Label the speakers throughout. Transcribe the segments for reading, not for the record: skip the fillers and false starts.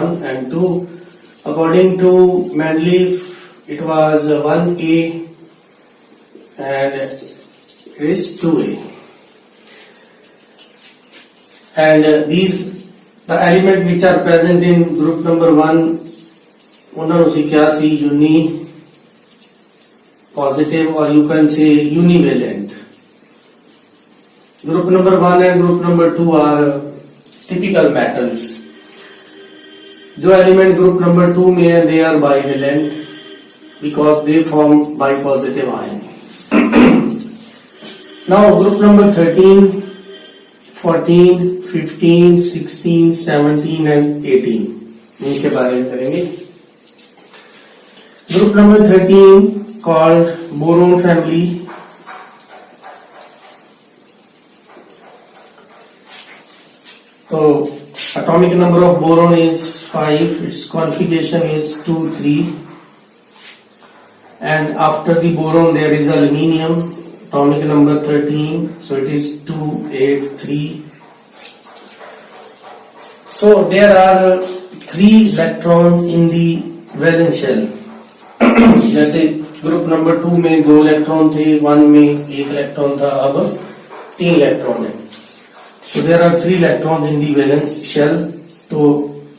Speaker 1: 1 and 2. According to Mendeleev, it was 1A and it is 2A. And the element which are present in group number 1, ਉਹਨਾਂ ਨੂੰ ਅਸੀਂ ਕਿਹਾ ਸੀ uni positive or you can say univalent. Group number 1 and group number 2 are typical metals. जो element group number 2 में है they are bivalent because they form bipositive ion. Now group number 13, 14, 15, 16, 17 and 18 इनके बारे में करेंगे. Group number 13 called boron family. So atomic number of boron is 5, its configuration is 2, 3, and after the boron there is aluminium, atomic number 13, so it is 2, 8, 3. So there are 3 electrons in the valence shell. जैसे group number 2 में 2 electron थे, 1 में 1 electron था, अब 3 electron है. So there are 3 electrons in the valence shell. तो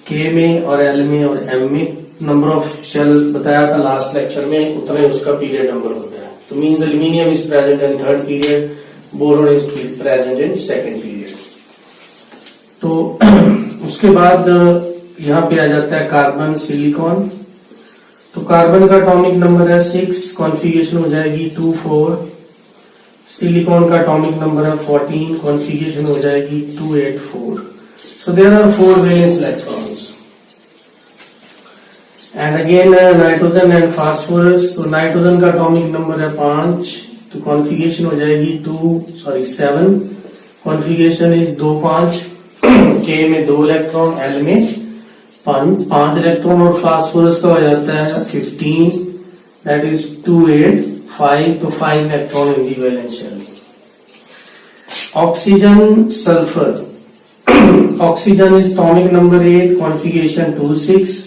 Speaker 1: K में और L में और M में नंबर ऑफ शेल बताया था लास्ट लेक्चर में, उतना ही उसका पीरियड नंबर होता है. तो means aluminium is present in 3rd period, boron is present in 2nd period. तो उसके बाद यहाँ पे आ जाता है कार्बन, सिलिकॉन. तो कार्बन का एटॉमिक नंबर है 6, कॉन्फ़िगरेशन हो जाएगी 2, 4. सिलिकॉन का एटॉमिक नंबर है 14, कॉन्फ़िगरेशन हो जाएगी 2, 8, 4. So there are 4 valence electrons. And again nitrogen and phosphorus. तो नाइट्रोजन का एटॉमिक नंबर है 5, तो कॉन्फ़िगरेशन हो जाएगी 7. Configuration is 2, 5. K में 2 इलेक्ट्रॉन, L में 5 इलेक्ट्रॉन और फास्फोरस का हो जाता है 15, दैट इज 2, 8, 5. तो 5 electron in the valence shell. Oxygen, sulphur. Oxygen is atomic number 8, configuration 2, 6.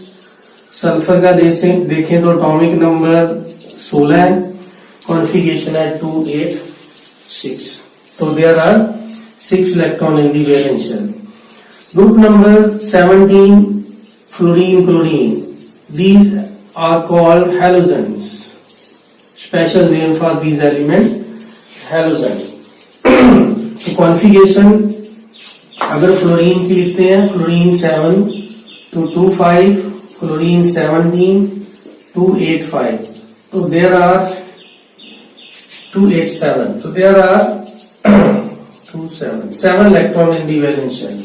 Speaker 1: Sulphur का देखें तो एटॉमिक नंबर 16 है, कॉन्फ़िगरेशन है 2, 8, 6. तो there are 6 electron in the valence shell. Group number 17, fluorine, chlorine. These are called halogens. Special name for these elements, halogen. तो configuration अगर fluorine की लिखते हैं, फ्लोरीन 7, 2, 2, 5, फ्लोरीन 17, 2, 8, 5. तो there are 2, 8, 7. So there are 2, 7 electron in the valence shell.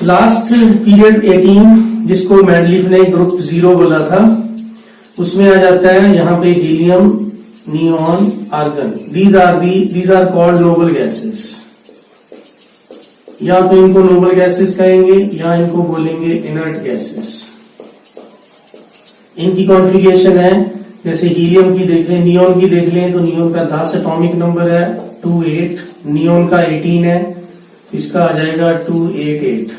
Speaker 1: Last period 18 जिसको Mendeleev ने group 0 बोला था, उसमें आ जाता है यहाँ पे helium, neon, argon. These are called noble gases. या तो इनको नोबल गैसेस कहेंगे या इनको बोलेंगे इनर्ट गैसेस. इनकी कॉन्फ़िगरेशन है, जैसे हीलियम की देख लें, नियॉन की देख लें, तो नियॉन का 10 एटॉमिक नंबर है, 2, 8. नियॉन का 18 है, इसका आ जाएगा 2, 8, 8.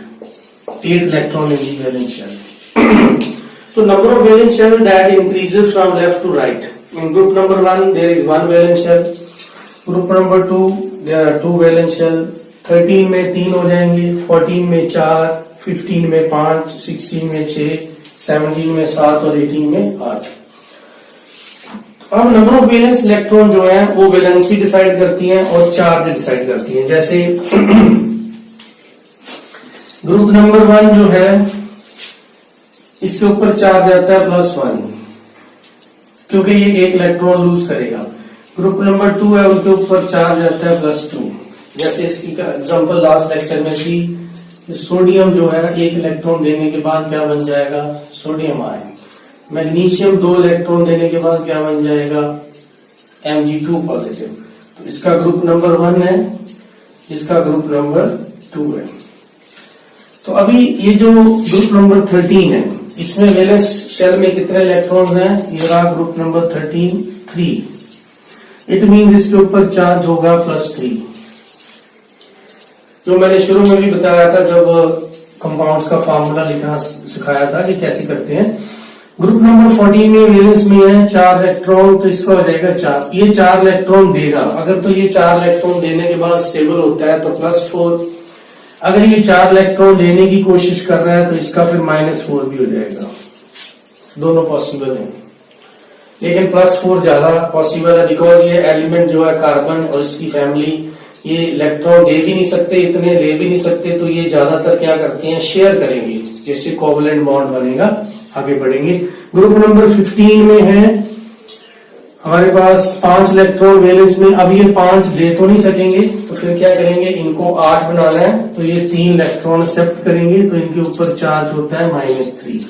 Speaker 1: 8 electron in the valence shell. So number of valence shell that increases from left to right. In group number 1 there is 1 valence shell. Group number 2 there are 2 valence shell. 13 में 3 हो जाएंगे, 14 में 4, 15 में 5, 16 में 6, 17 में 7 और 18 में 8. अब नंबर ऑफ वैलेंस इलेक्ट्रॉन जो है वो वैलेंसी डिसाइड करती हैं और चार्ज डिसाइड करती हैं. जैसे ग्रुप नंबर 1 जो है इसके ऊपर चार्ज आता है +1 क्योंकि ये 1 इलेक्ट्रॉन लूज करेगा. ग्रुप नंबर 2 है, उनके ऊपर चार्ज आता है +2. जैसे इसकी एग्जांपल लास्ट लेक्चर में थी, सोडियम जो है 1 इलेक्ट्रॉन देने के बाद क्या बन जाएगा, सोडियम आयन. मैग्नीशियम 2 इलेक्ट्रॉन देने के बाद क्या बन जाएगा, Mg2 पॉजिटिव. तो इसका ग्रुप नंबर 1 है, इसका ग्रुप नंबर 2 है. तो अभी ये जो ग्रुप नंबर 13 है, इसमें वैलेंस शेल में कितने इलेक्ट्रॉन्स हैं, ये रहा ग्रुप नंबर 13, 3. इट मीन्स इसके ऊपर चार्ज होगा +3. जो मैंने शुरू में भी बताया था, जब कंपाउंड्स का फार्मूला लिखना सिखाया था कि कैसे करते हैं। ग्रुप नंबर 14 में वैलेंस में है 4 इलेक्ट्रॉन, तो इसका हो जाएगा 4। ये 4 इलेक्ट्रॉन देगा, अगर तो ये 4 इलेक्ट्रॉन देने के बाद स्टेबल होता है तो +4, अगर ये 4 इलेक्ट्रॉन लेने की कोशिश कर रहा है तो इसका फिर -4 भी हो जाएगा। दोनों पॉसिबल है, लेकिन +4 ज्यादा पॉसिबल है, बिकॉज ये एलिमेंट जो है कार्बन और इसकी फैमिली, ये इलेक्ट्रॉन दे भी नहीं सकते, इतने ले भी नहीं सकते, तो ये ज्यादातर क्या करते हैं, शेयर करेंगे, जिससे कोवलेंट बॉन्ड बनेगा। आगे बढ़ेंगे। ग्रुप नंबर 15 में है हमारे पास 5 इलेक्ट्रॉन वैलेंस में। अब ये 5 दे तो नहीं सकेंगे, तो फिर क्या करेंगे, इनको 8 बनाना है, तो ये 3 इलेक्ट्रॉन एक्सेप्ट करेंगे, तो इनके ऊपर चार्ज होता है -3।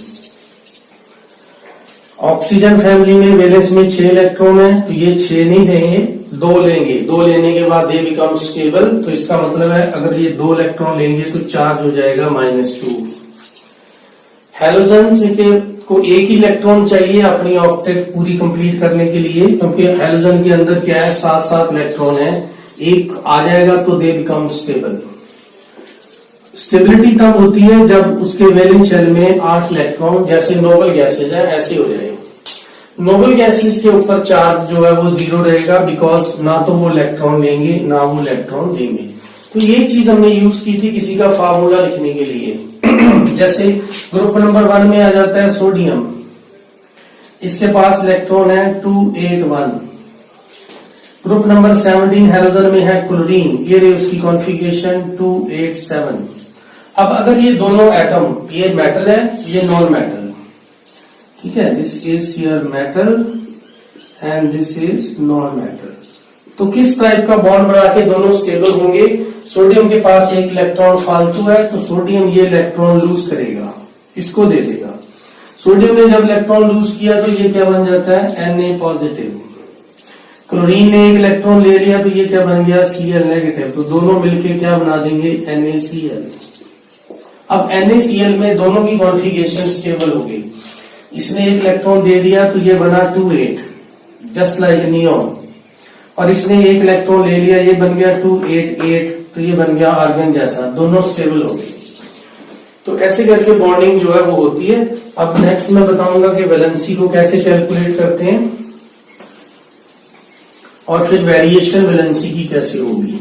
Speaker 1: ऑक्सीजन फैमिली में वैलेंस में 6 इलेक्ट्रॉन है, तो ये 6 नहीं देंगे, 2 लेंगे, 2 लेने के बाद दे बिकम स्टेबल, तो इसका मतलब है अगर ये 2 इलेक्ट्रॉन लेंगे तो चार्ज हो जाएगा -2। हैलोजन से को एक ही इलेक्ट्रॉन चाहिए अपनी ऑक्टेट पूरी कंप्लीट करने के लिए, क्योंकि हैलोजन के अंदर क्या है, 7 इलेक्ट्रॉन है, एक आ जाएगा तो दे बिकम स्टेबल। स्टेबिलिटी तब होती है जब उसके वैलेंस शेल में 8 इलेक्ट्रॉन, जैसे नोबल गैसेज है ऐसे हो जाए। नोबल गैसेज के ऊपर चार्ज जो है वो 0 रहेगा, बिकॉज ना तो वो इलेक्ट्रॉन लेंगे ना वो इलेक्ट्रॉन देंगे। तो ये चीज हमने यूज की थी किसी का फार्मूला लिखने के लिए। जैसे ग्रुप नंबर 1 में आ जाता है सोडियम, इसके पास इलेक्ट्रॉन है 281। ग्रुप नंबर 17 हैलोजन में है क्लोरीन, ये रही उसकी कॉन्फ़िगरेशन 287। अब अगर ये दोनों एटम, ये मेटल है ये नॉन मेटल, ठीक है, this is your metal and this is non metal, तो किस टाइप का बॉन्ड बना के दोनों स्टेबल होंगे। सोडियम के पास एक इलेक्ट्रॉन फालतू है, तो सोडियम ये इलेक्ट्रॉन लूज करेगा, इसको दे देगा। सोडियम ने जब इलेक्ट्रॉन लूज किया तो ये क्या बन जाता है, Na पॉजिटिव। क्लोरीन ने एक इलेक्ट्रॉन ले लिया तो ये क्या बन गया, Cl नेगेटिव, तो दोनों मिलके क्या बना देंगे, NaCl। अब NaCl में दोनों की कॉन्फ़िगरेशन स्टेबल हो गई। इसने एक इलेक्ट्रॉन दे दिया तो ये बना 28, जस्ट लाइक नियॉन, और इसने एक इलेक्ट्रॉन ले लिया, ये बन गया 288, तो ये बन गया आर्गन जैसा, दोनों स्टेबल हो गए। तो ऐसे करके बॉन्डिंग जो है वो होती है। अब नेक्स्ट मैं बताऊंगा कि वैलेंसी को कैसे कैलकुलेट करते हैं और फिर वेरिएशन वैलेंसी की कैसे होगी।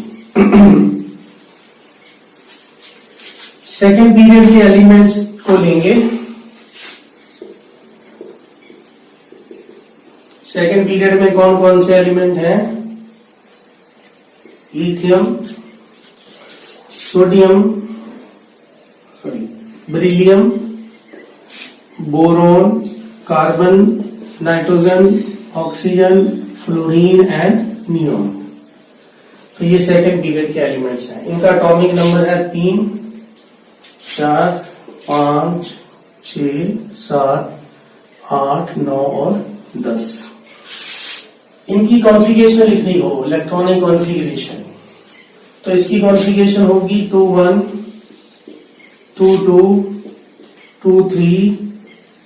Speaker 1: सेकेंड पीरियड के एलिमेंट्स को लेंगे। सेकेंड पीरियड में कौन कौन से एलिमेंट हैं, lithium, sodium, beryllium, boron, carbon, nitrogen, oxygen, fluorine and neon. तो ये सेकेंड पीरियड के एलिमेंट्स हैं। इनका एटॉमिक नंबर है 3, 4, 5, 6, 7, 8, 9 और 10। इनकी कॉन्फ़िगरेशन लिखनी हो, इलेक्ट्रॉनिक कॉन्फ़िगरेशन, तो इसकी कॉन्फ़िगरेशन होगी 2-1, 2-2, 2-3,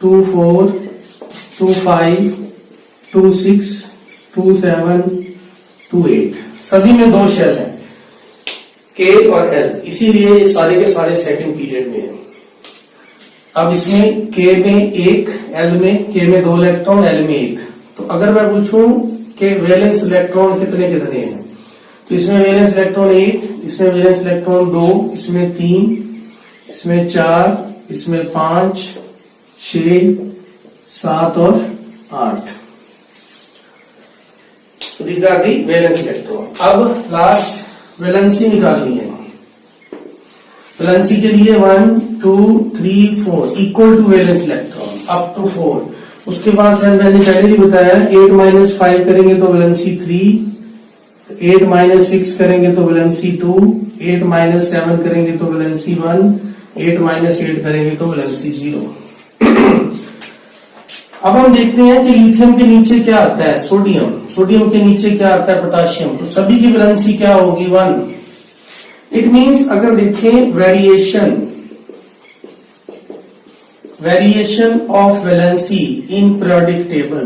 Speaker 1: 2-4, 2-5, 2-6, 2-7, 2-8। सभी में 2 शेल हैं, K और L, इसीलिए ये सारे के सारे सेकंड पीरियड में हैं। अब इसमें K में 1, L में K में 2 इलेक्ट्रॉन, L में 1। तो अगर मैं पूछूं कि वैलेंस इलेक्ट्रॉन कितने कितने हैं, तो इसमें वैलेंस इलेक्ट्रॉन 1, इसमें वैलेंस इलेक्ट्रॉन 2, इसमें 3, इसमें 4, इसमें 5, 6, 7 और 8। तो these are the valence electron. अब लास्ट वैलेंसी निकालनी है। वैलेंसी के लिए 1, 2, 3, 4 equal to valence electron up to 4। उसके बाद सर मैंने पहले ही बताया 8 - 5 करेंगे तो वैलेंसी 3, 8 - 6 करेंगे तो वैलेंसी 2, 8 - 7 करेंगे तो वैलेंसी 1, 8 - 8 करेंगे तो वैलेंसी 0। अब हम देखते हैं कि लिथियम के नीचे क्या आता है, सोडियम, सोडियम के नीचे क्या आता है, पोटाशियम, तो सभी की वैलेंसी क्या होगी, 1। इट मींस अगर देखें variation of valency in periodic table,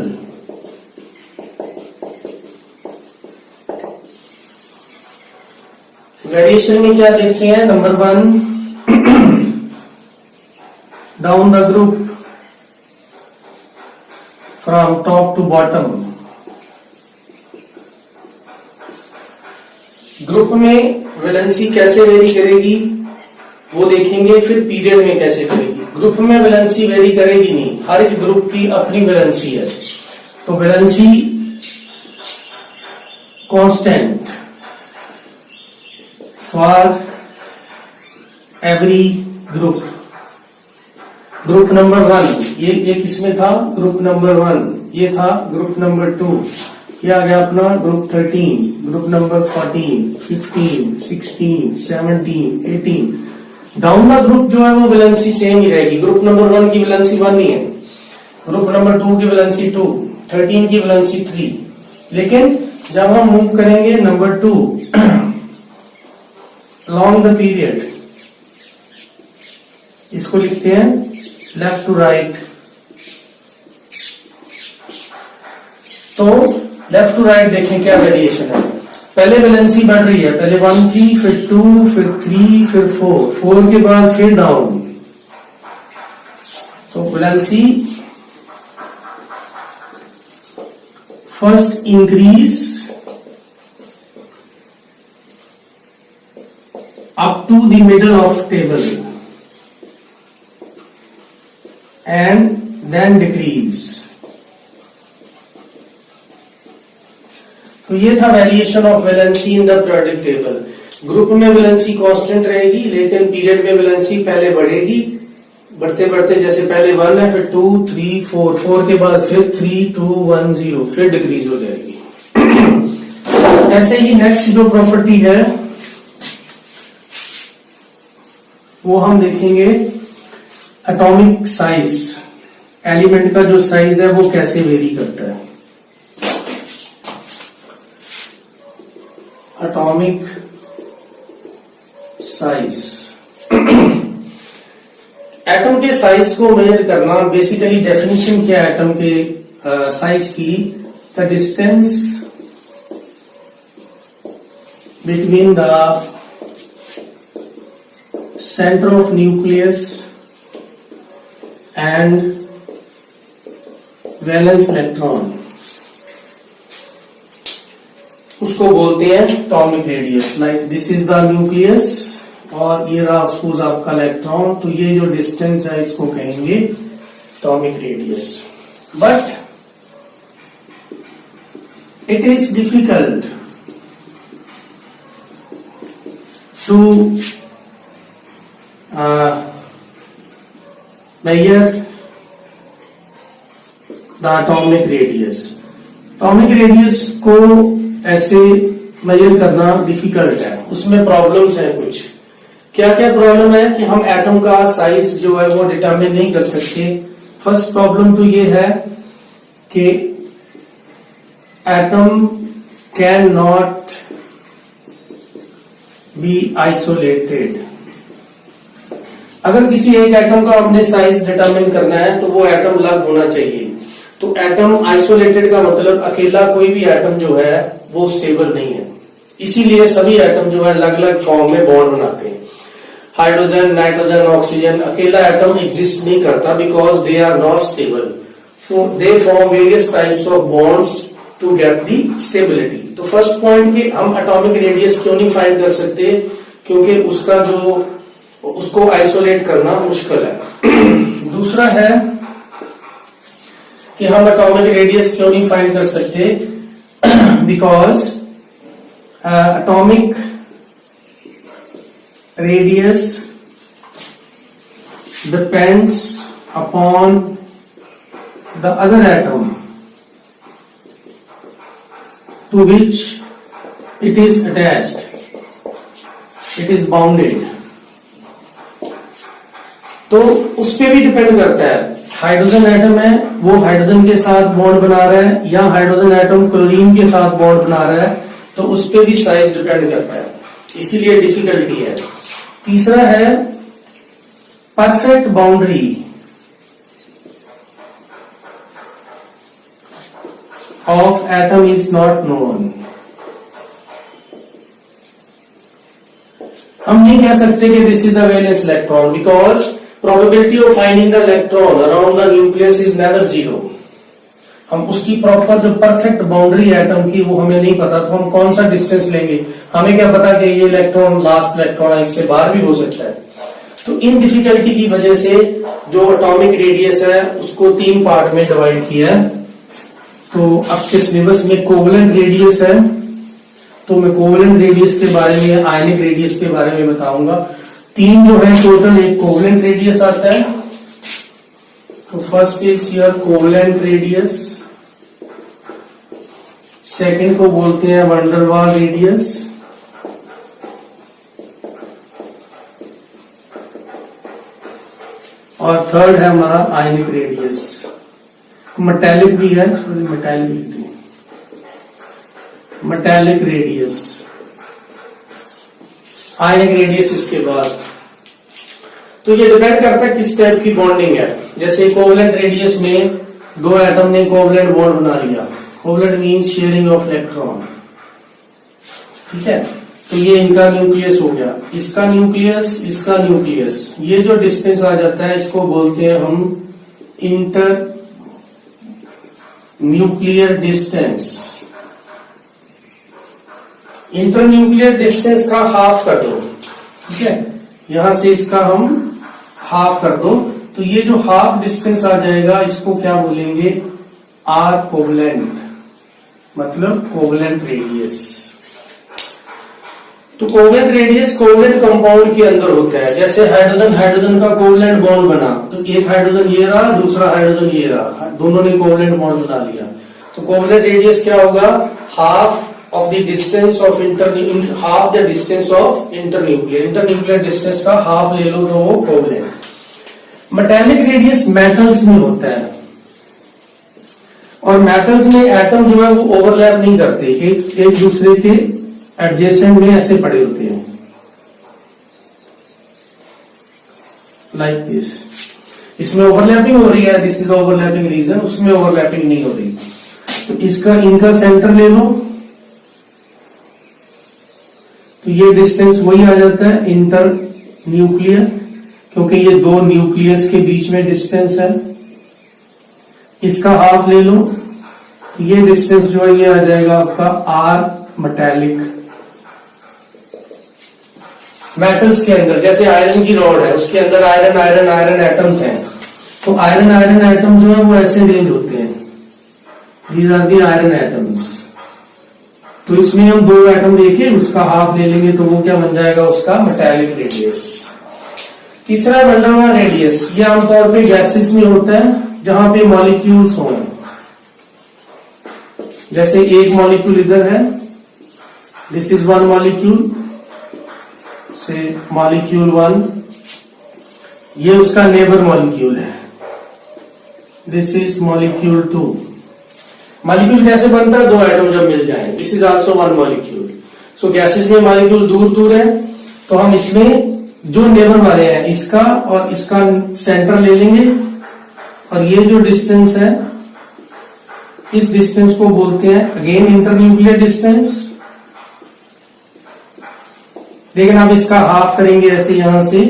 Speaker 1: variation में क्या देखते हैं, number 1 down the group from top to bottom. Group में वैलेंसी कैसे वेरी करेगी वो देखेंगे, फिर पीरियड में कैसे करेगी। ग्रुप में वैलेंसी वेरी करेगी नहीं, हर एक ग्रुप की अपनी वैलेंसी है, तो valency constant for every group. Group number 1 ये किसमें था, ग्रुप नंबर 1, ये था ग्रुप नंबर 2, ये आ गया अपना group 13, group number 14, 15, 16, 17, 18। Down the group जो है वो वैलेंसी सेम ही रहेगी। ग्रुप नंबर 1 की वैलेंसी 1 ही है, ग्रुप नंबर 2 की वैलेंसी 2, 13 की वैलेंसी 3। लेकिन जब हम मूव करेंगे नंबर 2 along the period, इसको लिखते हैं लेफ्ट टू राइट। तो लेफ्ट टू राइट देखें क्या वेरिएशन है। पहले वैलेंसी बढ़ रही है, पहले 1 थी, फिर 2, फिर 3, फिर 4 के बाद फिर डाउन। तो valency first increase up to the middle of table and then decrease। तो ये था variation of valency in the periodic table. Group में वैलेंसी कांस्टेंट रहेगी, लेकिन पीरियड में वैलेंसी पहले बढ़ेगी, बढ़ते बढ़ते जैसे पहले 1 है, फिर 2, 3, 4 के बाद फिर 3, 2, 1, 0, फिर डिक्रीज हो जाएगी। ऐसे ही नेक्स्ट जो प्रॉपर्टी है वो हम देखेंगे एटॉमिक साइज। एलिमेंट का जो साइज है वो कैसे वेरी करता है। एटॉमिक साइज एटम के साइज को मेजर करना, बेसिकली डेफिनेशन क्या है एटम के साइज की, the distance between the center of nucleus and valence electron, उसको बोलते हैं atomic radius. Like this is the nucleus और ये रहा सपोज आपका इलेक्ट्रॉन, तो ये जो डिस्टेंस है इसको कहेंगे atomic radius. But it is difficult to measure the atomic radius। Atomic radius को ऐसे मेजर करना डिफिकल्ट है, उसमें प्रॉब्लम्स हैं कुछ। क्या क्या प्रॉब्लम है कि हम एटम का साइज जो है वो डिटरमिन नहीं कर सकते। फर्स्ट प्रॉब्लम तो ये है कि atom can not be isolated. अगर किसी एक एटम का अपने साइज डिटरमिन करना है तो वो एटम अलग होना चाहिए। तो एटम आइसोलेटेड का मतलब अकेला कोई भी एटम जो है वो स्टेबल नहीं है, इसीलिए सभी एटम जो है अलग अलग फॉर्म में बॉन्ड बनाते हैं। हाइड्रोजन, नाइट्रोजन, ऑक्सीजन, अकेला एटम एग्जिस्ट नहीं करता because they are not stable, so they form various types of bonds to get the stability. तो फर्स्ट पॉइंट कि हम एटॉमिक रेडियस क्यों नहीं फाइंड कर सकते, क्योंकि उसको आइसोलेट करना मुश्किल है। दूसरा है कि हम एटॉमिक रेडियस क्यों नहीं फाइंड कर सकते, because atomic radius depends upon the other atom to which it is attached, it is bounded. तो उस पे भी डिपेंड करता है। हाइड्रोजन एटम है, वो हाइड्रोजन के साथ बॉन्ड बना रहा है, या हाइड्रोजन एटम क्लोरीन के साथ बॉन्ड बना रहा है, तो उस पे भी साइज डिपेंड करता है, इसीलिए डिफिकल्टी है। तीसरा है perfect boundary of atom is not known. हम नहीं कह सकते कि this is the valence electron, because probability of finding the electron around the nucleus is never zero. हम उसकी प्रॉपर जो परफेक्ट बाउंड्री एटम की वो हमें नहीं पता, तो हम कौन सा डिस्टेंस लेंगे? हमें क्या पता कि ये इलेक्ट्रॉन लास्ट इलेक्ट्रॉन है, इससे बाहर भी हो सकता है। तो इन डिफिकल्टी की वजह से जो एटॉमिक रेडियस है उसको 3 पार्ट में डिवाइड किया है। तो आपके सिलेबस में कोवेलेंट रेडियस है, तो मैं कोवेलेंट रेडियस के बारे में, आयनिक रेडियस के बारे में बताऊंगा। 3 जो है टोटल, एक कोवेलेंट रेडियस आता है। तो first is your covalent radius, second को बोलते हैं वैन डेर वाल रेडियस, और थर्ड है हमारा आयनिक रेडियस। मेटालिक भी है, मेटालिक रेडियस, आयनिक रेडियस इसके बाद। तो ये डिपेंड करता है किस टाइप की बॉन्डिंग है। जैसे कोवेलेंट रेडियस में 2 एटम ने कोवेलेंट बॉन्ड बना लिया, covalent means sharing of electron, ठीक है। तो ये इनका न्यूक्लियस हो गया, इसका न्यूक्लियस, इसका न्यूक्लियस, ये जो डिस्टेंस आ जाता है इसको बोलते हैं हम inter nuclear distance. Inter nuclear distance का हाफ कर दो, ठीक है, यहां से इसका हम हाफ कर दो, तो ये जो हाफ डिस्टेंस आ जाएगा इसको क्या बोलेंगे? आर कोवेलेंट, मतलब कोवेलेंट रेडियस। तो कोवेलेंट रेडियस कोवेलेंट कंपाउंड के अंदर होता है। जैसे हाइड्रोजन हाइड्रोजन का कोवेलेंट बॉन्ड बना, तो एक हाइड्रोजन ये रहा, दूसरा हाइड्रोजन ये रहा, दोनों ने कोवेलेंट बॉन्ड बना लिया। तो कोवेलेंट रेडियस क्या होगा? Half of the distance of half the distance of internuclear distance का हाफ ले लो तो वो कोवेलेंट। मेटालिक रेडियस मेटल्स में होता है, और मेटल्स में एटम जो है वो ओवरलैप नहीं करते, एक दूसरे के एडजेसेंट में ऐसे पड़े होते हैं, लाइक दिस। इसमें ओवरलैपिंग हो रही है, दिस इज ओवरलैपिंग रीजन, उसमें ओवरलैपिंग नहीं हो रही। तो इसका इनका सेंटर ले लो, तो ये डिस्टेंस वही आ जाता है इंटर न्यूक्लियर, क्योंकि ये 2 न्यूक्लियस के बीच में डिस्टेंस है। इसका हाफ ले लो, ये डिस्टेंस जो है ये आ जाएगा आपका आर मेटालिक। मेटल्स के अंदर जैसे आयरन की रॉड है, उसके अंदर आयरन आयरन आयरन एटम्स हैं, तो आयरन आयरन एटम जो है वो ऐसे रेंज होते हैं, these are the iron atoms. तो इसमें हम 2 एटम देखे, उसका हाफ ले लेंगे तो वो क्या बन जाएगा? उसका मेटालिक रेडियस। तीसरा वैन डेर वाल रेडियस, ये आमतौर पे गैसेस में होता है जहां पे मॉलिक्यूल्स हों। जैसे एक मॉलिक्यूल इधर है, दिस इज 1 मॉलिक्यूल, से मॉलिक्यूल 1, ये उसका नेबर मॉलिक्यूल है, दिस इज मॉलिक्यूल 2। मॉलिक्यूल कैसे बनता है? 2 एटम जब मिल जाए, this is also 1 molecule. So gases में मॉलिक्यूल दूर दूर है, तो हम इसमें जो नेबर वाले हैं इसका और इसका सेंटर ले लेंगे, और ये जो डिस्टेंस है इस डिस्टेंस को बोलते हैं अगेन इंटरन्यूक्लियर डिस्टेंस। लेकिन अब इसका हाफ करेंगे ऐसे यहां से,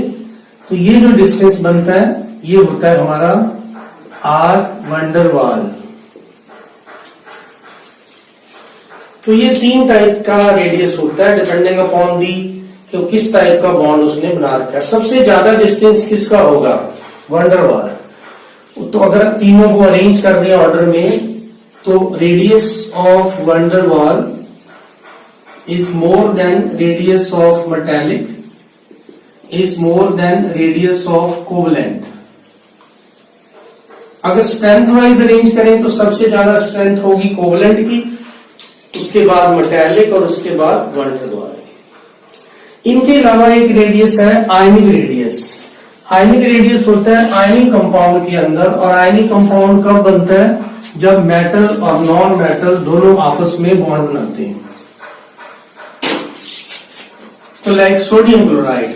Speaker 1: तो ये जो डिस्टेंस बनता है ये होता है हमारा आर वैन डेर वाल। तो ये 3 टाइप का रेडियस होता है डिपेंडिंग अपॉन दी कि किस टाइप का बॉन्ड उसने बना रखा है। सबसे ज्यादा डिस्टेंस किसका होगा? वैन डेर वाल। तो अगर तीनों को अरेंज कर दें ऑर्डर में, तो radius of van der Waals is more than radius of metallic, is more than radius of covalent। अगर स्ट्रेंथ वाइज अरेंज करें तो सबसे ज्यादा स्ट्रेंथ होगी कोवेलेंट की, उसके बाद मेटालिक और उसके बाद वैन डेर वाल। इनके अलावा एक रेडियस है आयनिक रेडियस। आयनिक रेडियस होता है आयनिक कंपाउंड के अंदर, और आयनिक कंपाउंड कब बनता है? जब मेटल और नॉन मेटल दोनों आपस में बॉन्ड बनाते हैं। तो लाइक सोडियम क्लोराइड,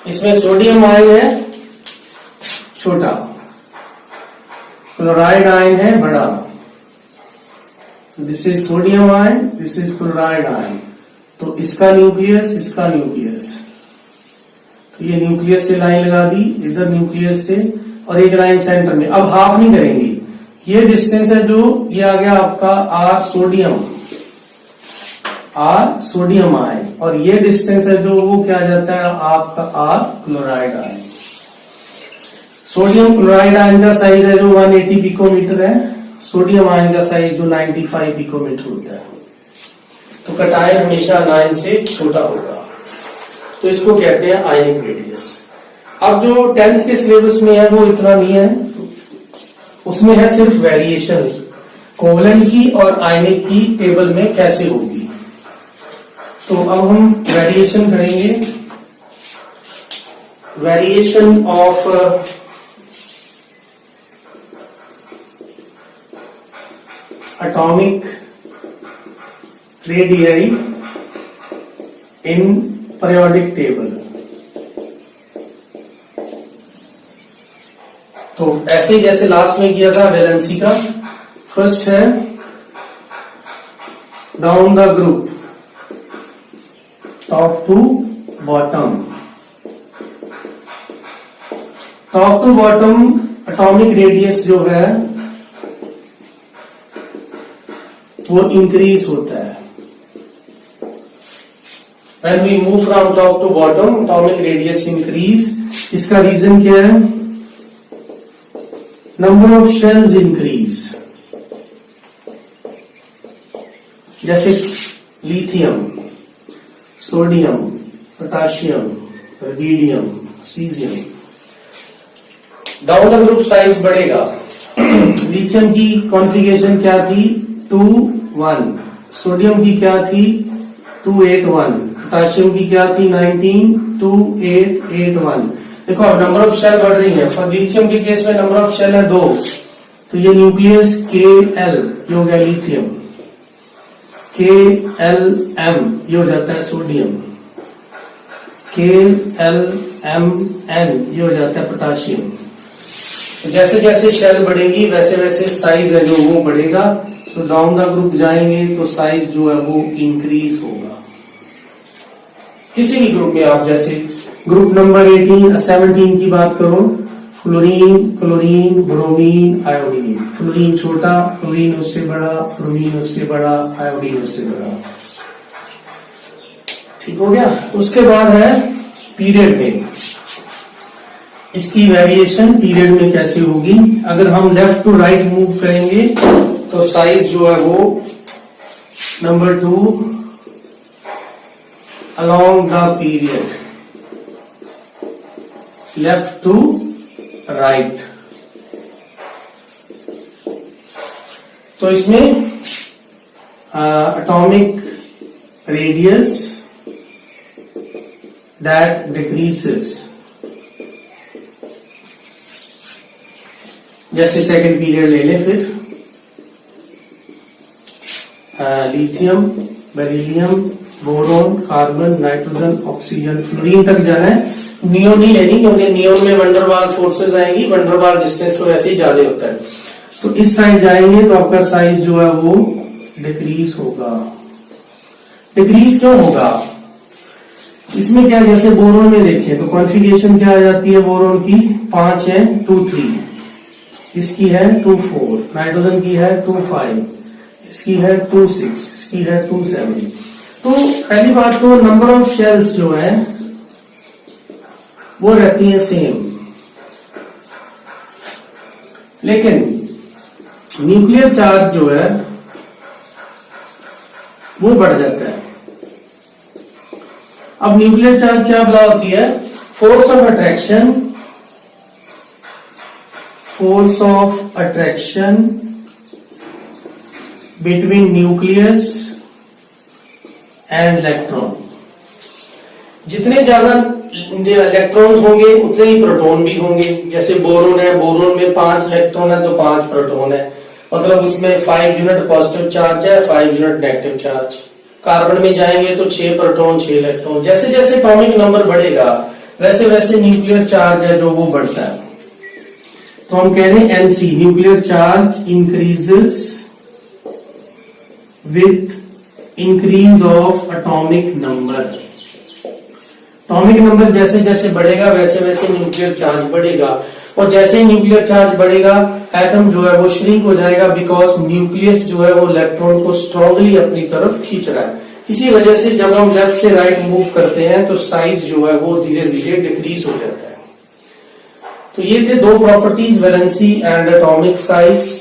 Speaker 1: इसमें सोडियम आयन है छोटा, क्लोराइड आयन है बड़ा। This is sodium ion, this is chloride ion. तो इसका न्यूक्लियस, इसका न्यूक्लियस, तो तो ये न्यूक्लियस से लाइन लगा दी, इधर न्यूक्लियस से, और एक लाइन सेंटर में। अब हाफ नहीं करेंगे, ये डिस्टेंस है जो ये आ गया आपका आर सोडियम आयन, और ये डिस्टेंस है जो वो क्या आ जाता है आपका R chloride ion. Sodium chloride ion का साइज है जो 180 पिकोमीटर है, सोडियम आयन का साइज जो 95 पिकोमीटर होता है। तो कटायन हमेशा आयन से छोटा होगा, तो इसको कहते हैं आयनिक रेडियस। अब जो 10th के सिलेबस में है वो इतना नहीं है, उसमें है सिर्फ वेरिएशन कोवलेंट की और आयनिक की टेबल में कैसे होगी। तो अब हम वेरिएशन करेंगे, variation of atomic radii in periodic table. तो ऐसे ही जैसे लास्ट में किया था वैलेंसी का, फर्स्ट है down the group top to bottom. Top to bottom atomic radius जो है वो इंक्रीज होता है। When we move from top to bottom, atomic radius increase. इसका रीजन क्या है? Number of shells increase. जैसे lithium, sodium, potassium, rubidium, caesium. Down the group size बढ़ेगा। लिथियम की कॉन्फ़िगरेशन क्या थी? 2-1। सोडियम की क्या थी? 2-8-1। पोटाशियम की क्या थी? 19-2-8-8-1। देखो अब नंबर ऑफ शेल बढ़ रही है। फॉर लिथियम के केस में नंबर ऑफ शेल है 2, तो ये न्यूक्लियस KL ये हो गया लिथियम, KLM ये हो जाता है सोडियम, KLMN ये हो जाता है पोटाशियम। जैसे जैसे शेल बढ़ेगी वैसे वैसे साइज है जो वो बढ़ेगा। तो डाउन द ग्रुप जाएंगे तो साइज जो है वो इंक्रीज होगा। किसी भी ग्रुप में आप जैसे ग्रुप नंबर 17 की बात करो, fluorine, chlorine, bromine, iodine. Fluorine छोटा, क्लोरीन उससे बड़ा, ब्रोमीन उससे बड़ा, आयोडीन उससे बड़ा। ठीक हो गया। उसके बाद है पीरियड में, इसकी वेरिएशन पीरियड में कैसे होगी। अगर हम लेफ्ट टू राइट मूव करेंगे तो साइज जो है वो number 2 along the period, left to right। तो इसमें एटॉमिक रेडियस दैट डिक्रीजेस, जैसे सेकंड पीरियड ले ले फिर lithium, beryllium, boron, carbon, nitrogen, oxygen, fluorine तक जाना है। नियोन नहीं लेनी क्योंकि नियोन में वंडरवाल फोर्सेस आएंगी, वंडरवाल डिस्टेंस तो वैसे ही ज्यादा होता है। तो इस साइड जाएंगे तो आपका साइज जो है वो डिक्रीज होगा। डिक्रीज क्यों होगा? इसमें क्या, जैसे बोरोन में देखें तो कॉन्फ़िगरेशन क्या आ जाती है बोरोन की? 5 है 2-3, इसकी है 2-4, नाइट्रोजन की है 2-5, इसकी है 2-6, इसकी है 2-7। तो पहली बात तो नंबर ऑफ शेल्स जो है वो रहती है सेम, लेकिन न्यूक्लियर चार्ज जो है वो बढ़ जाता है। अब न्यूक्लियर चार्ज क्या बला होती है? Force of attraction between nucleus and electron. जितने ज्यादा इलेक्ट्रॉन्स होंगे उतने ही प्रोटॉन भी होंगे। जैसे बोरोन है, बोरोन में 5 इलेक्ट्रॉन है तो 5 प्रोटॉन है, मतलब उसमें 5 यूनिट पॉजिटिव चार्ज है, 5 यूनिट नेगेटिव चार्ज। कार्बन में जाएंगे तो 6 प्रोटॉन 6 इलेक्ट्रॉन। जैसे जैसे एटॉमिक नंबर बढ़ेगा वैसे वैसे न्यूक्लियर चार्ज है जो वो बढ़ता है। तो हम कह रहे हैं NC, nuclear charge increases with increase of atomic number. Atomic number जैसे जैसे बढ़ेगा वैसे वैसे न्यूक्लियर चार्ज बढ़ेगा, और जैसे ही न्यूक्लियर चार्ज बढ़ेगा एटम जो है वो श्रिंक हो जाएगा, बिकॉज न्यूक्लियस जो है वो इलेक्ट्रॉन को स्ट्रांगली अपनी तरफ खींच रहा है। इसी वजह से जब हम लेफ्ट से राइट मूव करते हैं तो साइज जो है वो धीरे धीरे डिक्रीज हो जाता है। तो ये थे दो properties, valency and atomic size.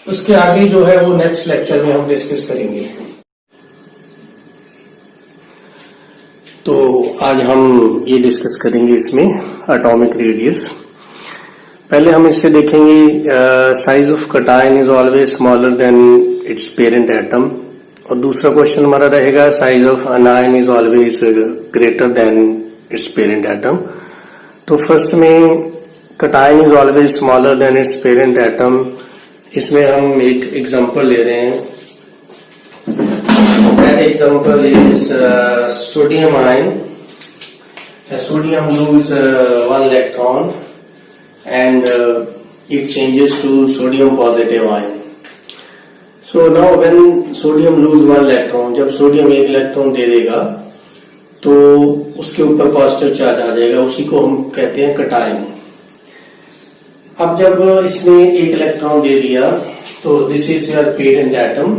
Speaker 1: उसके आगे जो है वो नेक्स्ट लेक्चर में हम डिस्कस करेंगे। तो आज हम ये डिस्कस करेंगे इसमें एटॉमिक रेडियस। पहले हम इससे देखेंगे size of cation is always smaller than it's parent atom, और दूसरा क्वेश्चन हमारा रहेगा size of अनायन is always greater than it's parent atom. तो फर्स्ट में cation is always smaller than it's parent atom, इसमें हम एक एग्जांपल ले रहे हैं। That example is sodium ion. Sodium lose one electron and it changes to sodium positive ion. So now when sodium lose one electron, जब sodium एक electron दे देगा तो उसके ऊपर पॉजिटिव चार्ज आ जाएगा, उसी को हम कहते हैं कटायन। अब जब इसने एक इलेक्ट्रॉन दे दिया तो this is your parent atom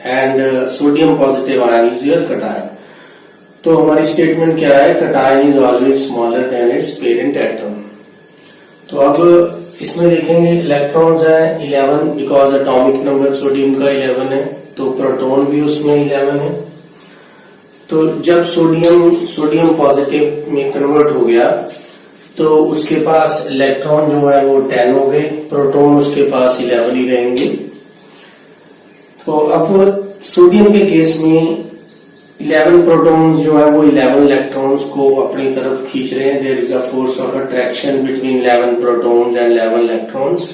Speaker 1: and sodium positive ion is your cation. तो हमारी स्टेटमेंट क्या है, cation is always smaller than it's parent atom. तो अब इसमें देखेंगे इलेक्ट्रॉन्स है 11, बिकॉज एटॉमिक नंबर सोडियम का 11 है, तो प्रोटॉन भी उसमें 11 है। तो जब सोडियम पॉजिटिव में कन्वर्ट हो गया तो उसके पास इलेक्ट्रॉन जो है वो 10 हो गए, प्रोटॉन उसके पास 11 ही रहेंगे। तो अब सोडियम के केस में 11 प्रोटॉन्स जो है वो 11 इलेक्ट्रॉन्स को अपनी तरफ खींच रहे हैं। There is a force of attraction between 11 protons and 11 electrons.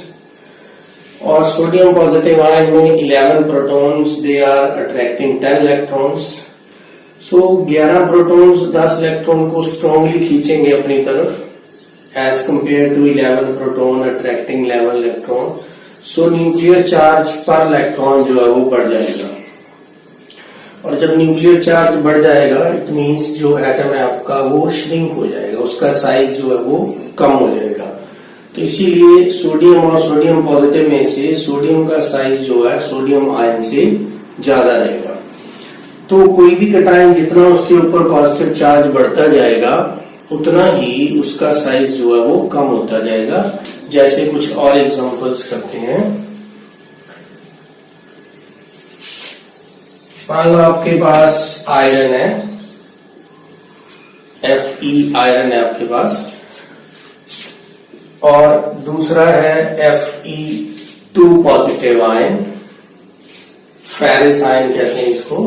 Speaker 1: और सोडियम पॉजिटिव आयन में 11 protons they are attracting 10 electrons. So 11 protons 10 electron को स्ट्रांगली खींचेंगे अपनी तरफ as compared to 11 proton attracting 11 electron. So nuclear charge पर electron जो है वो बढ़ जाएगा, और जब न्यूक्लियर चार्ज बढ़ जाएगा इट मींस जो एटम है आपका वो श्रिंक हो जाएगा, उसका साइज जो है वो कम हो जाएगा। तो इसीलिए सोडियम और सोडियम पॉजिटिव में से सोडियम का साइज जो है सोडियम आयन से ज्यादा रहेगा। तो कोई भी कटायन जितना उसके ऊपर पॉजिटिव चार्ज बढ़ता जाएगा उतना ही उसका साइज जो है वो कम होता जाएगा। जैसे कुछ और एग्जांपल्स करते हैं। मान लो आपके पास आयरन है, Fe आयरन है आपके पास, और दूसरा है Fe2 positive ion, ferrous ion कहते हैं इसको,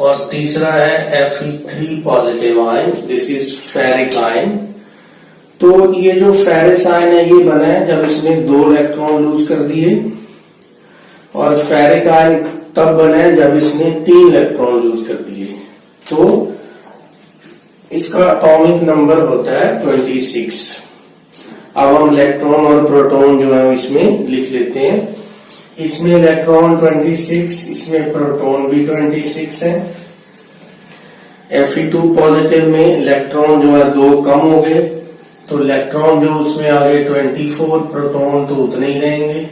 Speaker 1: और तीसरा है Fe3 positive ion, this is ferric ion. तो ये जो फेरस आयन है ये बना है जब इसने 2 इलेक्ट्रॉन लूज कर दिए, और फेरिक आयन तब बना है जब इसने 3 इलेक्ट्रॉन लूज कर दिए। तो इसका एटॉमिक नंबर होता है 26। अब हम इलेक्ट्रॉन और प्रोटॉन जो है इसमें लिख लेते हैं। इसमें इलेक्ट्रॉन 26, इसमें प्रोटॉन भी 26 है। Fe2 पॉजिटिव में इलेक्ट्रॉन जो है 2 कम हो गए, तो इलेक्ट्रॉन जो उसमें आ गए 24, प्रोटॉन तो उतने ही रहेंगे।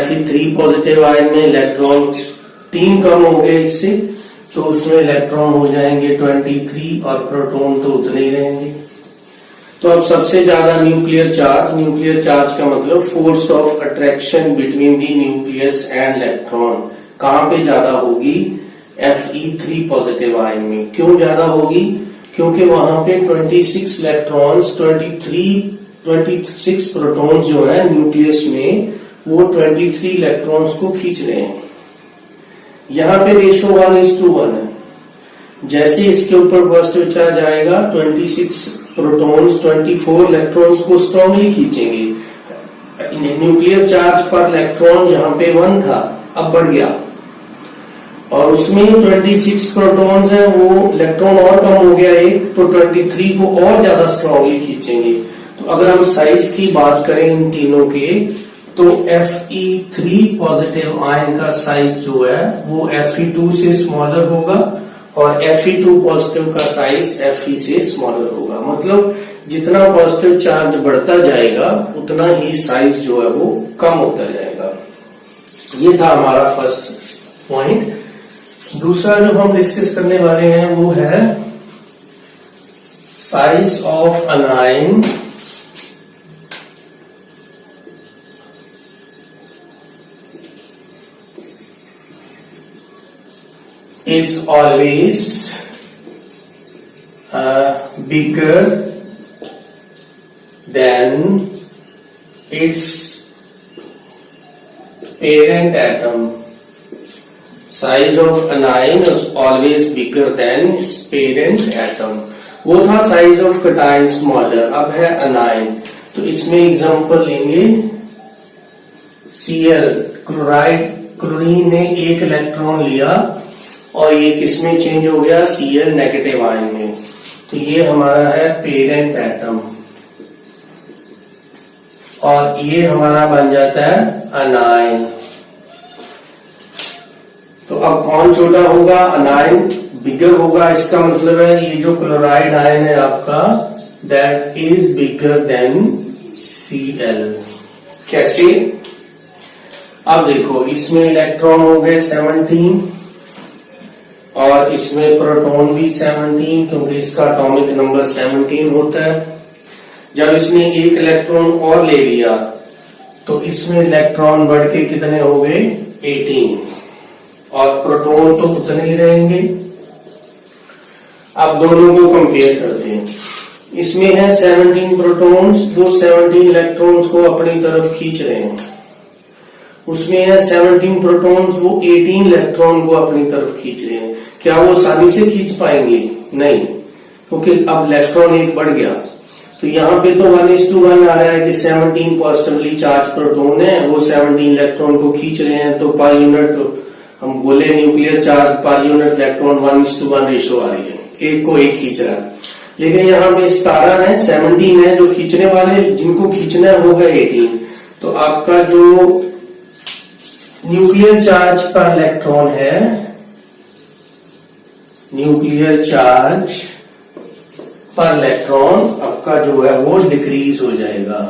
Speaker 1: Fe3 पॉजिटिव आयन में इलेक्ट्रॉन 3 कम हो गए इससे, तो उसमें इलेक्ट्रॉन हो जाएंगे 23 और प्रोटॉन तो उतने ही रहेंगे। तो अब सबसे ज्यादा न्यूक्लियर चार्ज का मतलब force of attraction between the nucleus and electron कहां पे ज्यादा होगी, Fe3 पॉजिटिव आयन में। क्यों ज्यादा होगी, क्योंकि वहां पे 26 इलेक्ट्रॉन्स 26 प्रोटॉन जो है न्यूक्लियस में वो 23 इलेक्ट्रॉन्स को खींच रहे हैं। यहाँ पे रेशो 1:1 है। जैसे इसके ऊपर पॉजिटिव चार्ज आएगा 26 प्रोटॉन्स 24 इलेक्ट्रॉन्स को स्ट्रांगली खींचेंगे। न्यूक्लियर चार्ज पर इलेक्ट्रॉन यहाँ पे 1 था, अब बढ़ गया, और उसमें 26 प्रोटॉन्स है, वो इलेक्ट्रॉन और कम हो गया एक, तो 23 को और ज्यादा स्ट्रांगली खींचेंगे। तो अगर हम साइज की बात करें इन तीनों के, तो Fe3 पॉजिटिव आयन का साइज जो है वो Fe2 से स्मॉलर होगा, और Fe2 पॉजिटिव का साइज Fe से स्मॉलर होगा। मतलब जितना पॉजिटिव चार्ज बढ़ता जाएगा उतना ही साइज जो है वो कम होता जाएगा। ये था हमारा फर्स्ट पॉइंट। दूसरा जो हम डिस्कस करने वाले हैं वो है size of अनायन is always bigger than its parent atom. Size of anion is always bigger than its parent atom. वो था साइज ऑफ कटायन स्मॉलर। अब है अनायन, तो इसमें एग्जांपल लेंगे Cl क्लोराइड, क्लोरीन ने एक इलेक्ट्रॉन लिया और ये किसमें चेंज हो गया, Cl नेगेटिव आयन में। तो ये हमारा है पेरेंट एटम और ये हमारा बन जाता है अनायन। तो अब कौन छोटा होगा, अनायन बिगर होगा। इसका मतलब है ये जो क्लोराइड आयन है आपका that is bigger than Cl। कैसे, अब देखो इसमें इलेक्ट्रॉन हो गए 17 और इसमें प्रोटॉन भी 17 क्योंकि इसका एटॉमिक नंबर 17 होता है। जब इसने एक इलेक्ट्रॉन और ले लिया तो इसमें इलेक्ट्रॉन बढ़ के कितने हो गए 18 और प्रोटॉन तो उतने ही रहेंगे। अब दोनों को कंपेयर करते हैं। इसमें है 17 प्रोटॉन्स, वो 17 इलेक्ट्रॉन्स को अपनी तरफ खींच रहे हैं। उसमें है 17 प्रोटॉन्स, वो 18 इलेक्ट्रॉन को अपनी तरफ खींच रहे हैं। क्या वो आसानी से खींच पाएंगे, नहीं, क्योंकि अब इलेक्ट्रॉन एक बढ़ गया। तो यहाँ पे तो 1:1 आ रहा है कि 17 पॉजिटिवली चार्ज प्रोटॉन है, वो 17 इलेक्ट्रॉन को खींच रहे हैं। तो पर यूनिट हम बोले nuclear charge per unit electron 1:1 ratio आ रही है, एक को एक खींच रहा है। लेकिन यहाँ पे 17 है, 17 है, जो खींचने वाले जिनको खींचना है वो है 18। तो आपका जो न्यूक्लियर चार्ज पर इलेक्ट्रॉन है, न्यूक्लियर चार्ज पर इलेक्ट्रॉन आपका जो है वो डिक्रीज हो जाएगा।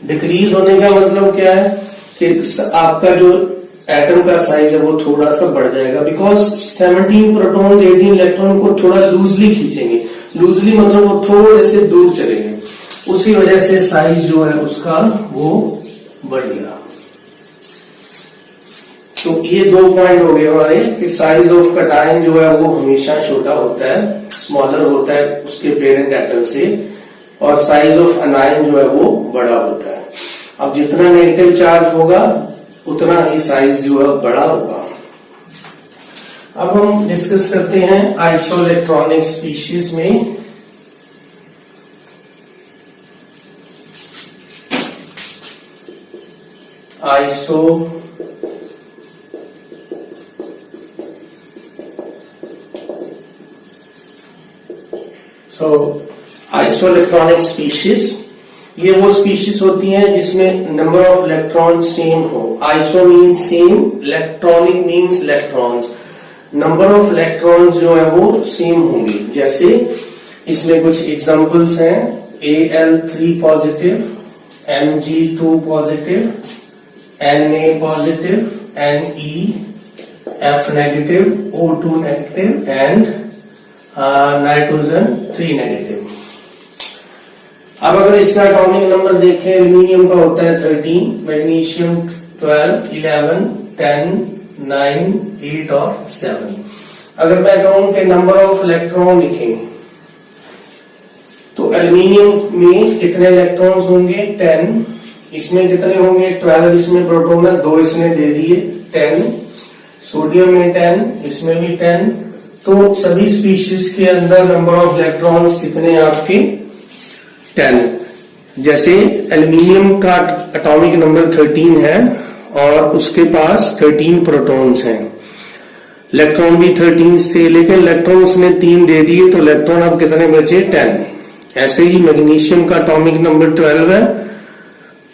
Speaker 1: डिक्रीज होने का मतलब क्या है कि आपका जो एटम का साइज है वो थोड़ा सा बढ़ जाएगा, बिकॉज 17 प्रोटॉन 18 इलेक्ट्रॉन को थोड़ा लूजली खींचेंगे। लूजली मतलब वो थोड़े से दूर चलेंगे, उसी वजह से साइज जो है उसका वो बढ़ गया। तो ये 2 पॉइंट हो गए हमारे कि साइज ऑफ कटायन जो है वो हमेशा छोटा होता है, स्मॉलर होता है उसके पेरेंट एटम से, और साइज ऑफ अनायन जो है वो बड़ा होता है। अब जितना नेगेटिव चार्ज होगा उतना ही साइज जो है बड़ा होगा। अब हम डिस्कस करते हैं आइसोइलेक्ट्रॉनिक स्पीशीज में। आइसोइलेक्ट्रॉनिक स्पीशीज, ये वो स्पीशीज होती हैं जिसमें नंबर ऑफ इलेक्ट्रॉन सेम हो। Iso means same, electronic means electrons. Number of electrons जो है वो सेम होंगे। जैसे इसमें कुछ एग्जांपल्स हैं, Al3 positive, Mg2 positive, Na positive, NeF negative, O2 negative and nitrogen 3 negative. अब अगर इसका एटॉमिक नंबर देखें, एल्यूमिनियम का होता है 13, मैग्नीशियम 12, 11, 10, 9, 8 और 7। अगर मैं कहूं कि नंबर ऑफ इलेक्ट्रॉन लिखें तो एल्यूमिनियम में कितने इलेक्ट्रॉन्स होंगे 10, इसमें कितने होंगे 12, इसमें प्रोटॉन है 2 इसने दे दिए 10, सोडियम में 10, इसमें भी 10। तो सभी स्पीशीज के अंदर नंबर ऑफ इलेक्ट्रॉन्स कितने हैं आपके 10। जैसे एल्यूमिनियम का एटॉमिक नंबर 13 है और उसके पास 13 प्रोटॉन्स हैं, इलेक्ट्रॉन भी 13 थे, लेकिन इलेक्ट्रॉन उसने 3 दे दिए तो इलेक्ट्रॉन अब कितने बचे 10। ऐसे ही मैग्नीशियम का एटॉमिक नंबर 12 है,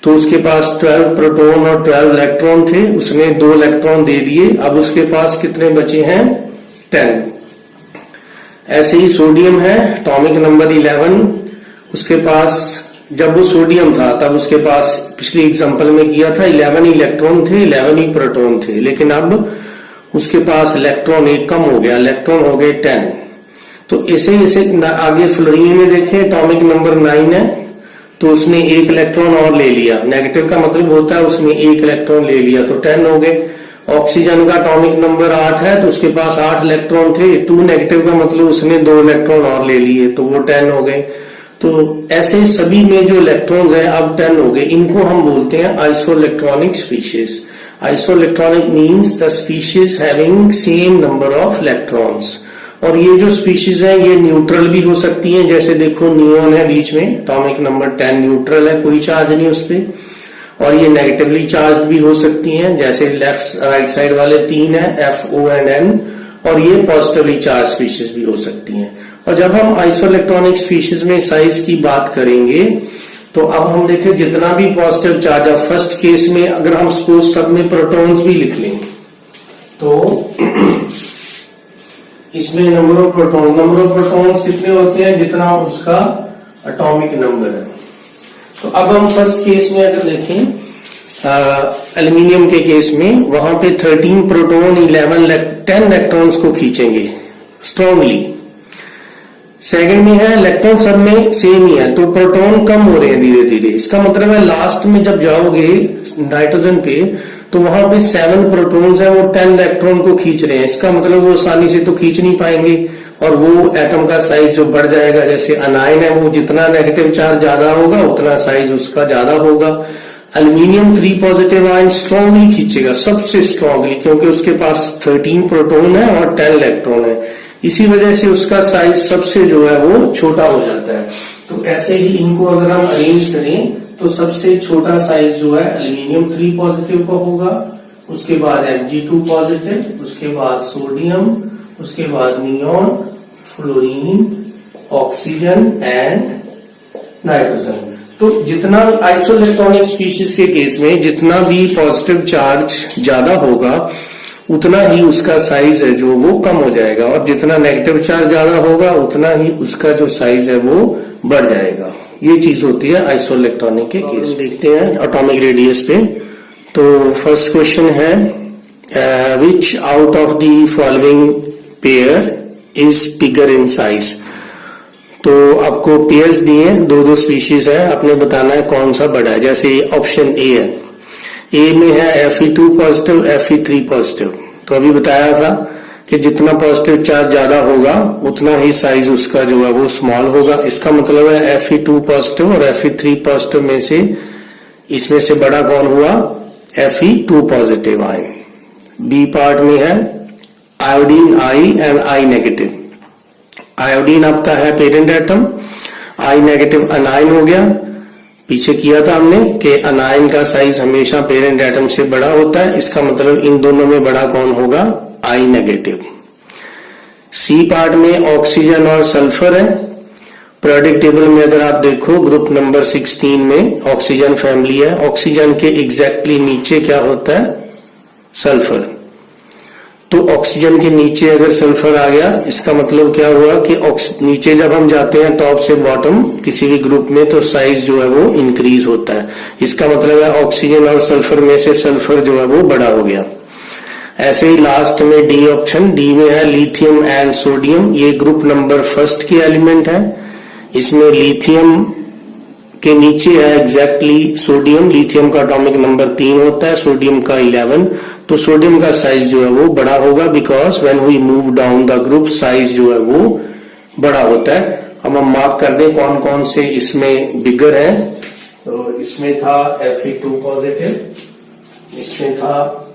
Speaker 1: तो उसके पास 12 प्रोटॉन और 12 इलेक्ट्रॉन थे, उसने 2 इलेक्ट्रॉन दे दिए, अब उसके पास कितने बचे हैं 10। ऐसे ही सोडियम है एटॉमिक नंबर 11, उसके पास जब वो सोडियम था तब उसके पास पिछली एग्जांपल में किया था 11 इलेक्ट्रॉन थे, 11 ही प्रोटॉन थे, लेकिन अब उसके पास इलेक्ट्रॉन एक कम हो गया, इलेक्ट्रॉन हो गए 10। तो ऐसे ऐसे आगे फ्लोरीन में देखें एटॉमिक नंबर 9 है, तो उसने एक इलेक्ट्रॉन और ले लिया, नेगेटिव का मतलब होता है उसने एक इलेक्ट्रॉन ले लिया तो 10 हो गए। ऑक्सीजन का एटॉमिक नंबर 8 है तो उसके पास 8 इलेक्ट्रॉन थे, 2 नेगेटिव का मतलब उसने 2 इलेक्ट्रॉन और ले लिए तो वो 10 हो गए। तो ऐसे सभी में जो इलेक्ट्रॉन्स है अब 10 हो गए, इनको हम बोलते हैं isoelectronic species. Isoelectronic means the species having same number of electrons. और ये जो स्पीशीज है ये न्यूट्रल भी हो सकती हैं, जैसे देखो नियोन है बीच में, एटॉमिक नंबर 10 न्यूट्रल है, कोई चार्ज नहीं उस पर। और ये नेगेटिवली चार्ज भी हो सकती हैं, जैसे लेफ्ट राइट साइड वाले 3 है F, O एंड N, और ये पॉजिटिवली चार्ज स्पीशीज भी हो सकती हैं। और जब हम आइसोइलेक्ट्रॉनिक स्पीशीज में साइज की बात करेंगे तो अब हम देखें जितना भी पॉजिटिव चार्ज है, फर्स्ट केस में अगर हम सपोज सब में प्रोटॉन्स भी लिख लें तो इसमें नंबर ऑफ प्रोटॉन्स कितने होते हैं जितना उसका एटॉमिक नंबर है। तो अब हम फर्स्ट केस में अगर देखें एल्यूमिनियम के केस में, वहां पे 13 प्रोटॉन 10 इलेक्ट्रॉन्स को खींचेंगे स्ट्रांगली। सेकंड में है इलेक्ट्रॉन सब में सेम ही है तो प्रोटॉन कम हो रहे हैं धीरे धीरे, इसका मतलब है लास्ट में जब जाओगे नाइट्रोजन पे तो वहां पे 7 प्रोटॉन्स है वो 10 इलेक्ट्रॉन को खींच रहे हैं, इसका मतलब वो आसानी से तो खींच नहीं पाएंगे और वो एटम का साइज जो बढ़ जाएगा, जैसे अनायन है वो जितना नेगेटिव चार्ज ज्यादा होगा उतना साइज उसका ज्यादा होगा। एल्यूमिनियम 3 पॉजिटिव आयन स्ट्रांगली खींचेगा, सबसे स्ट्रांगली, क्योंकि उसके पास 13 प्रोटॉन है और 10 इलेक्ट्रॉन है, इसी वजह से उसका साइज सबसे जो है वो छोटा हो जाता है। तो ऐसे ही इनको अगर हम अरेंज करें तो सबसे छोटा साइज जो है एल्यूमिनियम 3 पॉजिटिव का होगा, उसके बाद Mg2 पॉजिटिव, उसके बाद सोडियम, उसके बाद neon, fluorine, oxygen and nitrogen. तो जितना आइसोइलेक्ट्रॉनिक स्पीशीज के केस में जितना भी पॉजिटिव चार्ज ज्यादा होगा उतना ही उसका साइज है जो वो कम हो जाएगा, और जितना नेगेटिव चार्ज ज्यादा होगा उतना ही उसका जो साइज है वो बढ़ जाएगा। ये चीज होती है आइसोइलेक्ट्रॉनिक के केस। देखते हैं एटॉमिक रेडियस पे। तो फर्स्ट क्वेश्चन है विच out of the following pair is bigger in size. तो आपको पेयर्स दिए, 2 स्पीशीज है, आपने बताना है कौन सा बड़ा है। जैसे ऑप्शन ए है, ए में है Fe2 पॉजिटिव, Fe3 पॉजिटिव। तो अभी बताया था कि जितना पॉजिटिव चार्ज ज्यादा होगा उतना ही साइज उसका जो है वो स्मॉल होगा, इसका मतलब है Fe2 पॉजिटिव और Fe3 पॉजिटिव में से इसमें से बड़ा कौन हुआ, Fe2 positive ion. B part में है iodine I and I negative. Iodine आपका है पेरेंट एटम, I नेगेटिव अनायन हो गया। पीछे किया था हमने कि अनायन का साइज हमेशा पेरेंट एटम से बड़ा होता है, इसका मतलब इन दोनों में बड़ा कौन होगा, I नेगेटिव। सी पार्ट में ऑक्सीजन और सल्फर है। पीरियोडिक टेबल में अगर आप देखो ग्रुप नंबर 16 में ऑक्सीजन फैमिली है, ऑक्सीजन के एग्जैक्टली नीचे क्या होता है, सल्फर। तो ऑक्सीजन के नीचे अगर सल्फर आ गया इसका मतलब क्या हुआ कि नीचे जब हम जाते हैं टॉप से बॉटम किसी भी ग्रुप में तो साइज जो है वो इंक्रीज होता है, इसका मतलब है ऑक्सीजन और सल्फर में से सल्फर जो है वो बड़ा हो गया। ऐसे ही लास्ट में डी ऑप्शन, डी में है लिथियम एंड सोडियम। ये ग्रुप नंबर 1 के एलिमेंट है, इसमें लिथियम के नीचे है एग्जैक्टली सोडियम। लिथियम का एटॉमिक नंबर 3 होता है, सोडियम का 11। तो सोडियम का साइज जो है वो बड़ा होगा because when we move down the group size जो है वो बड़ा होता है। अब हम मार्क कर दें कौन कौन से इसमें बिगर है। तो इसमें था Fe2 पॉजिटिव, इसमें था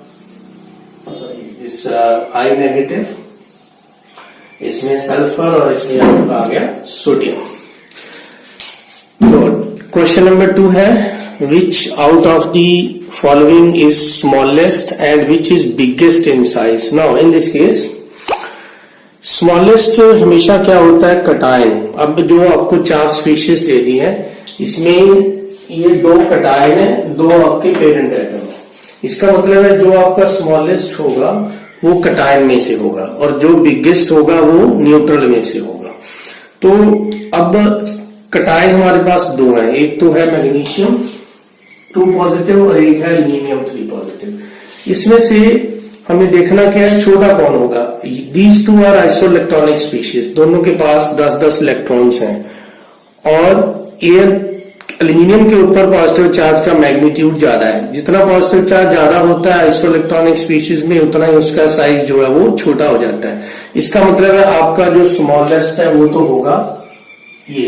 Speaker 1: इस I नेगेटिव, इसमें सल्फर और इसमें आपका आ गया सोडियम। तो क्वेश्चन नंबर 2 है विच out of the following is smallest and which is biggest in size. Now in this case smallest हमेशा क्या होता है, कटायन। अब जो आपको 4 स्पीशीज दे दी है इसमें ये 2 कटायन है, 2 आपके पेरेंट एटम है। इसका मतलब है जो आपका स्मॉलेस्ट होगा वो कटायन में से होगा और जो बिगेस्ट होगा वो न्यूट्रल में से होगा। तो अब कटायन हमारे पास दो है, एक तो है मैग्नीशियम 2 पॉजिटिव और एक है एल्यूमिनियम 3 पॉजिटिव। इसमें से हमें देखना क्या है, छोटा कौन होगा। These two are isoelectronic species, दोनों के पास 10-10 इलेक्ट्रॉन्स हैं और एल्यूमिनियम के ऊपर पॉजिटिव चार्ज का मैग्नीट्यूड ज्यादा है। जितना पॉजिटिव चार्ज ज्यादा होता है आइसोइलेक्ट्रॉनिक स्पीशीज में, उतना ही उसका साइज जो है वो छोटा हो जाता है। इसका मतलब है आपका जो स्मॉलेस्ट है वो तो होगा ये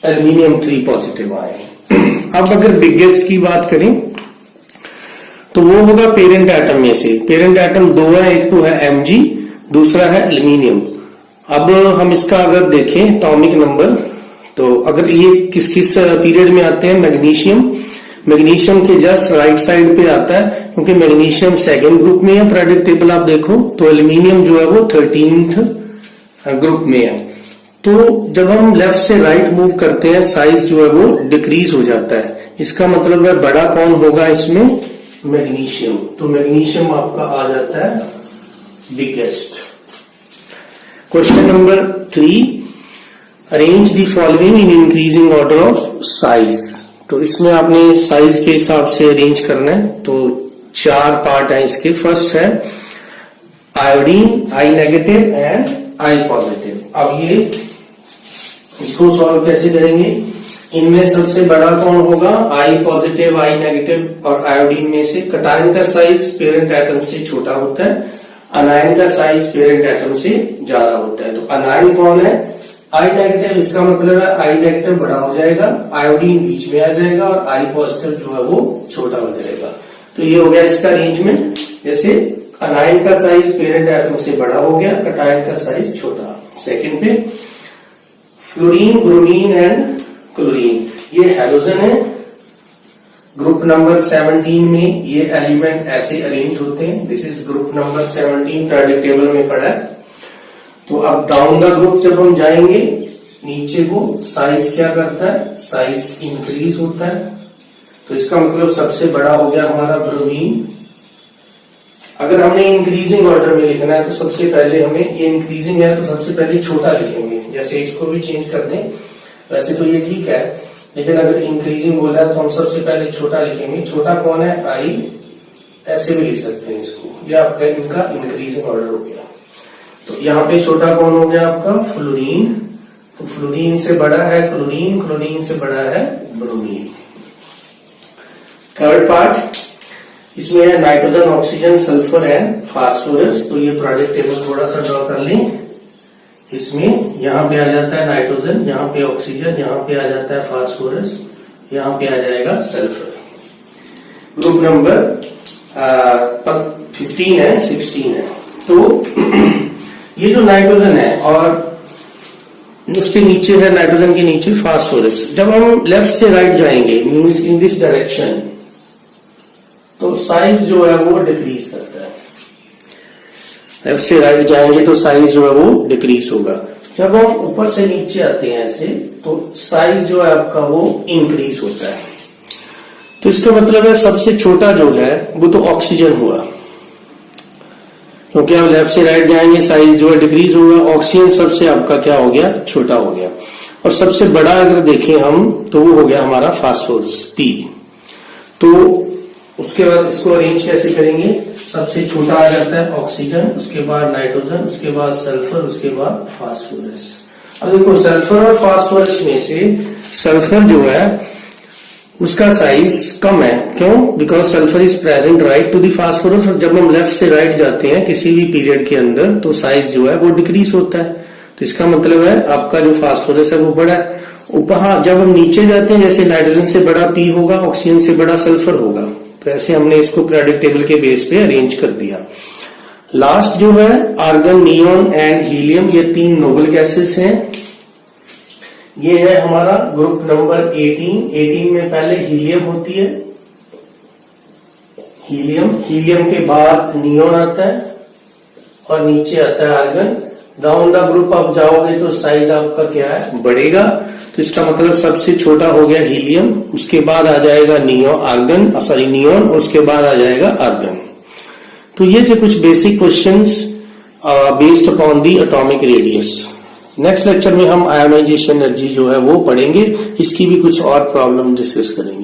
Speaker 1: एल्यूमिनियम 3 पॉजिटिव आयन। अब अगर बिगेस्ट की बात करें तो वो होगा पेरेंट एटम में से। पेरेंट एटम दो है, एक तो है Mg, दूसरा है एल्यूमिनियम। अब हम इसका अगर देखें एटॉमिक नंबर, तो अगर ये किस किस पीरियड में आते हैं, मैग्नीशियम के जस्ट राइट साइड पे आता है, क्योंकि मैग्नीशियम सेकंड ग्रुप में है। पीरियोडिक टेबल आप देखो तो एल्यूमिनियम जो है वो 13th ग्रुप में है। तो जब हम लेफ्ट से राइट मूव करते हैं साइज जो है वो डिक्रीज हो जाता है। इसका मतलब है बड़ा कौन होगा इसमें, मैग्नीशियम। तो मैग्नीशियम आपका आ जाता है biggest. Question number 3, arrange the following in increasing order of size. तो इसमें आपने साइज के हिसाब से अरेंज करना है। तो 4 पार्ट है इसके। फर्स्ट है iodine, I negative and I positive. अब ये इसको सॉल्व कैसे करेंगे, इनमें सबसे बड़ा कौन होगा, I पॉजिटिव, I नेगेटिव और आयोडीन में से कटायन का साइज पेरेंट एटम से छोटा होता है, अनायन का साइज पेरेंट एटम से ज्यादा होता है। तो अनायन कौन है, I नेगेटिव। इसका मतलब है I नेगेटिव बड़ा हो जाएगा, आयोडीन बीच में आ जाएगा और I पॉजिटिव जो है वो छोटा हो जाएगा। तो ये हो गया इसका अरेंजमेंट। जैसे अनायन का साइज पेरेंट एटम से बड़ा हो गया, कटायन का साइज छोटा। सेकंड पे फ्लोरीन, ब्रोमीन एंड क्लोरीन, ये हैलोजन है। ग्रुप नंबर 17 में ये एलिमेंट ऐसे अरेंज होते हैं। This is group number 17, periodic table में पढ़ा है। तो अब डाउन द ग्रुप जब हम जाएंगे नीचे को, साइज क्या करता है, साइज इंक्रीज होता है। तो इसका मतलब सबसे बड़ा हो गया हमारा ब्रोमीन। अगर हमने इंक्रीजिंग ऑर्डर में लिखना है तो सबसे पहले हमें, ये इंक्रीजिंग है तो सबसे पहले छोटा लिखेंगे। जैसे इसको भी चेंज कर दें, वैसे तो ये ठीक है, लेकिन अगर इंक्रीजिंग बोला है तो हम सबसे पहले छोटा लिखेंगे। छोटा कौन है, I, ऐसे भी लिख सकते हैं इसको। ये आपका इनका इंक्रीजिंग ऑर्डर हो गया। तो यहाँ पे छोटा कौन हो गया आपका, फ्लोरीन। तो फ्लोरीन से बड़ा है क्लोरीन, क्लोरीन से बड़ा है ब्रोमीन। थर्ड पार्ट, इसमें है nitrogen, oxygen, sulphur and phosphorus. तो ये पीरियोडिक टेबल थोड़ा सा ड्रॉ कर लें। इसमें यहाँ पे आ जाता है नाइट्रोजन, यहाँ पे ऑक्सीजन, यहाँ पे आ जाता है फास्फोरस, यहाँ पे आ जाएगा सल्फर। ग्रुप नंबर 15 है, 16 है। तो ये जो नाइट्रोजन है और उसके नीचे है, नाइट्रोजन के नीचे फास्फोरस। जब हम लेफ्ट से राइट जाएंगे, मीन्स इन दिस डायरेक्शन, तो साइज जो है वो डिक्रीज करता है। लेफ्ट से राइट जाएंगे तो साइज जो है वो डिक्रीज होगा। जब हम ऊपर से नीचे आते हैं ऐसे, तो साइज जो है आपका वो इंक्रीज होता है। तो इसका मतलब है सबसे छोटा जो है वो तो ऑक्सीजन हुआ, क्योंकि आप लेफ्ट से राइट जाएंगे साइज जो है डिक्रीज होगा। ऑक्सीजन सबसे आपका क्या हो गया, छोटा हो गया। और सबसे बड़ा अगर देखें हम तो वो हो गया हमारा फास्फोरस, P। तो उसके बाद इसको अरेंज कैसे करेंगे, सबसे छोटा आ जाता है ऑक्सीजन, उसके बाद नाइट्रोजन, उसके बाद सल्फर, उसके बाद फास्फोरस। अब देखो सल्फर और फास्फोरस में से सल्फर जो है उसका साइज कम है। क्यों, because sulphur is present right to the phosphorus. और जब हम लेफ्ट से राइट जाते हैं किसी भी पीरियड के अंदर तो साइज जो है वो डिक्रीज होता है। तो इसका मतलब है आपका जो फास्फोरस है वो बड़ा है। ऊपर जब हम नीचे जाते हैं, जैसे नाइट्रोजन से बड़ा P होगा, ऑक्सीजन से बड़ा सल्फर होगा। तो ऐसे हमने इसको पीरियोडिक टेबल के बेस पे अरेंज कर दिया। लास्ट जो है आर्गन, नियोन एंड हीलियम, ये 3 नोबल गैसेस हैं। ये है हमारा ग्रुप नंबर 18। 18 में पहले हीलियम होती है, हीलियम के बाद नियोन आता है और नीचे आता है आर्गन। डाउन द ग्रुप आप जाओगे तो साइज आपका क्या है, बढ़ेगा। तो इसका मतलब सबसे छोटा हो गया हीलियम, उसके बाद आ जाएगा नियोन, और उसके बाद आ जाएगा आर्गन। तो ये थे कुछ basic questions based upon the atomic radius. Next lecture में हम आयोनाइजेशन एनर्जी जो है वो पढ़ेंगे, इसकी भी कुछ और प्रॉब्लम डिस्कस करेंगे।